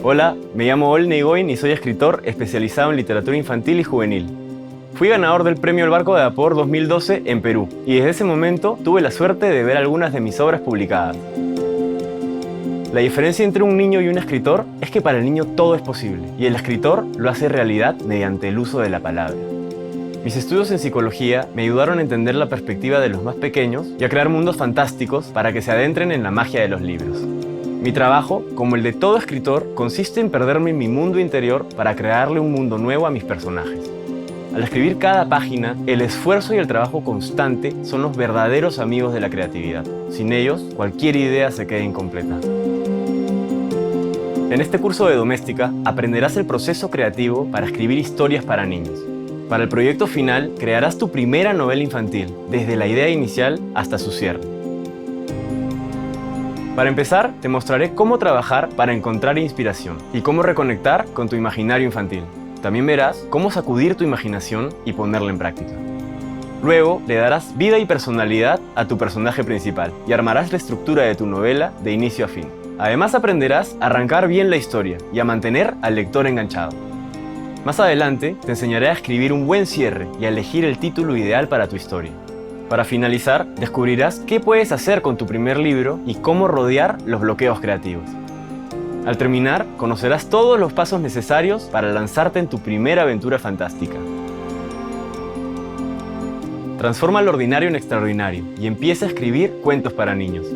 Hola, me llamo Olney Goin y soy escritor especializado en literatura infantil y juvenil. Fui ganador del Premio El Barco de Vapor 2012 en Perú y desde ese momento tuve la suerte de ver algunas de mis obras publicadas. La diferencia entre un niño y un escritor es que para el niño todo es posible y el escritor lo hace realidad mediante el uso de la palabra. Mis estudios en psicología me ayudaron a entender la perspectiva de los más pequeños y a crear mundos fantásticos para que se adentren en la magia de los libros. Mi trabajo, como el de todo escritor, consiste en perderme en mi mundo interior para crearle un mundo nuevo a mis personajes. Al escribir cada página, el esfuerzo y el trabajo constante son los verdaderos amigos de la creatividad. Sin ellos, cualquier idea se queda incompleta. En este curso de Doméstica aprenderás el proceso creativo para escribir historias para niños. Para el proyecto final, crearás tu primera novela infantil, desde la idea inicial hasta su cierre. Para empezar, te mostraré cómo trabajar para encontrar inspiración y cómo reconectar con tu imaginario infantil. También verás cómo sacudir tu imaginación y ponerla en práctica. Luego, le darás vida y personalidad a tu personaje principal y armarás la estructura de tu novela de inicio a fin. Además, aprenderás a arrancar bien la historia y a mantener al lector enganchado. Más adelante, te enseñaré a escribir un buen cierre y a elegir el título ideal para tu historia. Para finalizar, descubrirás qué puedes hacer con tu primer libro y cómo rodear los bloqueos creativos. Al terminar, conocerás todos los pasos necesarios para lanzarte en tu primera aventura fantástica. Transforma lo ordinario en extraordinario y empieza a escribir cuentos para niños.